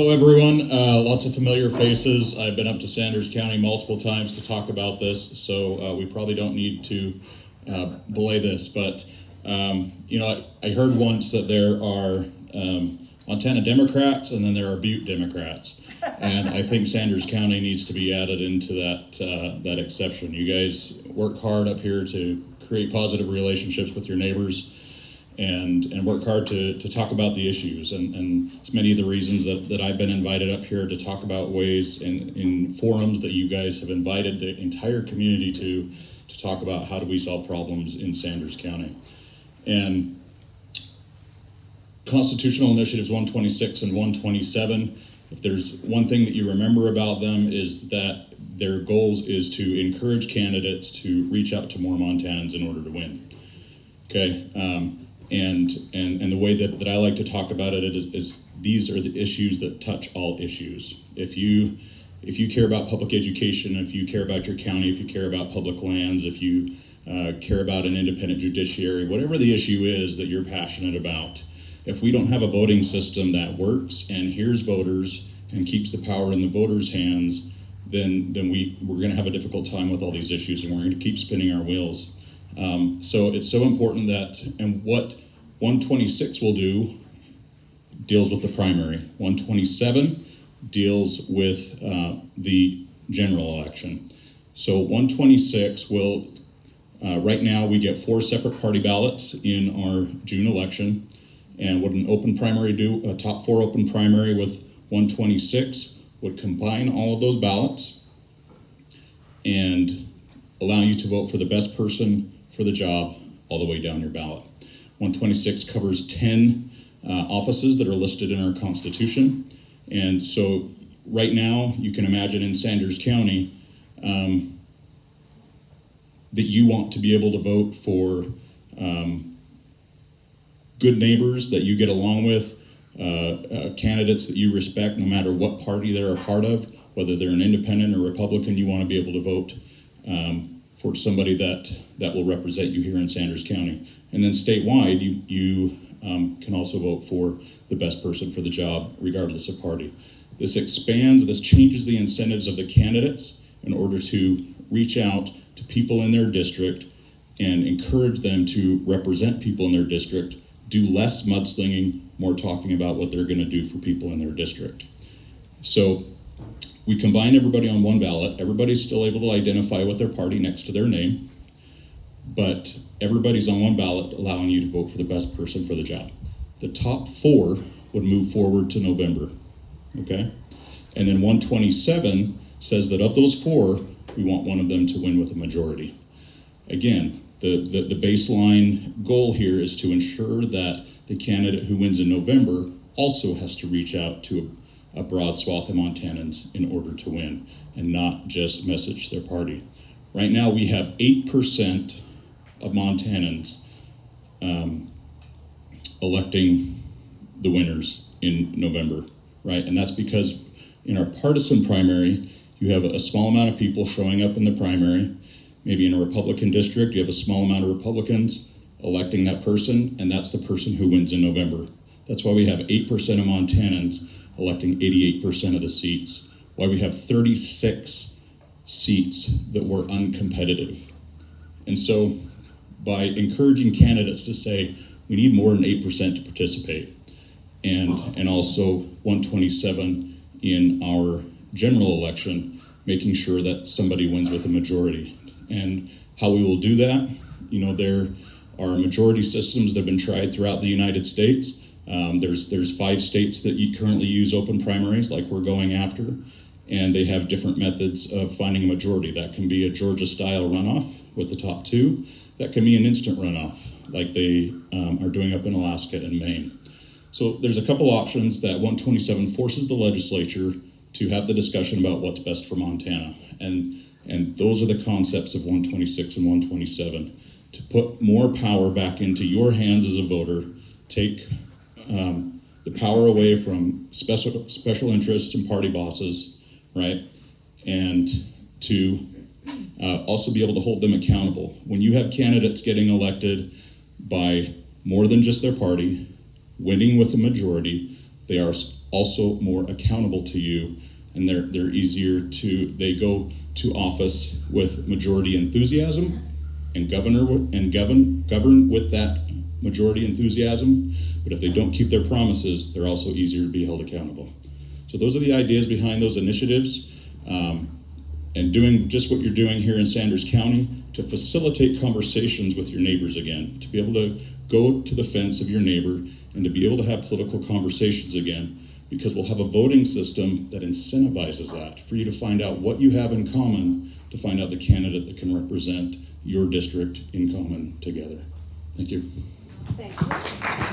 Hello everyone, lots of familiar faces. I've been up to Sanders County multiple times to talk about this, so we probably don't need to belay this, but I heard once that there are Montana Democrats and then there are Butte Democrats, and I think Sanders County needs to be added into that exception. You guys work hard up here to create positive relationships with your neighbors, and work hard to talk about the issues. And it's many of the reasons that I've been invited up here to talk about ways in forums that you guys have invited the entire community to talk about how do we solve problems in Sanders County. And Constitutional Initiatives 126 and 127, if there's one thing that you remember about them is that their goals is to encourage candidates to reach out to more Montanans in order to win. Okay. And the way that I like to talk about it is these are the issues that touch all issues. If you care about public education, if you care about your county, if you care about public lands, if you care about an independent judiciary, whatever the issue is that you're passionate about, if we don't have a voting system that works and hears voters and keeps the power in the voters' hands, then we're going to have a difficult time with all these issues, and we're going to keep spinning our wheels. So it's so important that, and what 126 will do deals with the primary. 127 deals with the general election. So 126 will, right now we get 4 separate party ballots in our June election. And what an open primary do, a top 4 open primary with 126 would combine all of those ballots and allow you to vote for the best person for the job all the way down your ballot. 126 covers 10 offices that are listed in our Constitution. And so right now, you can imagine in Sanders County that you want to be able to vote for good neighbors that you get along with, candidates that you respect no matter what party they're a part of, whether they're an independent or Republican, you want to be able to vote for somebody that will represent you here in Sanders County. And then statewide, you can also vote for the best person for the job, regardless of party. This changes the incentives of the candidates in order to reach out to people in their district and encourage them to represent people in their district, do less mudslinging, more talking about what they're going to do for people in their district. So we combine everybody on one ballot. Everybody's still able to identify with their party next to their name, but everybody's on one ballot, allowing you to vote for the best person for the job. The top 4 would move forward to November, okay? And then 127 says that of those 4, we want one of them to win with a majority. Again, the baseline goal here is to ensure that the candidate who wins in November also has to reach out to a broad swath of Montanans in order to win, and not just message their party. Right now we have 8% of Montanans electing the winners in November, right? And that's because in our partisan primary, you have a small amount of people showing up in the primary. Maybe in a Republican district, you have a small amount of Republicans electing that person, and that's the person who wins in November. That's why we have 8% of Montanans electing 88% of the seats, why we have 36 seats that were uncompetitive. And so by encouraging candidates to say, we need more than 8% to participate, and also 127 in our general election, making sure that somebody wins with a majority. And how we will do that, there are majority systems that have been tried throughout the United States. There's 5 states that currently use open primaries like we're going after, and they have different methods of finding a majority. That can be a Georgia-style runoff with the top 2. That can be an instant runoff like they are doing up in Alaska and Maine. So there's a couple options that 127 forces the legislature to have the discussion about what's best for Montana. And those are the concepts of 126 and 127, to put more power back into your hands as a voter, take the power away from special interests and party bosses, right? And to also be able to hold them accountable. When you have candidates getting elected by more than just their party, winning with a majority, they are also more accountable to you, and they're easier to, they go to office with majority enthusiasm and govern with that majority enthusiasm. But if they don't keep their promises, they're also easier to be held accountable. So those are the ideas behind those initiatives, and doing just what you're doing here in Sanders County to facilitate conversations with your neighbors again, to be able to go to the fence of your neighbor and to be able to have political conversations again, because we'll have a voting system that incentivizes that, for you to find out what you have in common, to find out the candidate that can represent your district in common together. Thank you. Thank you.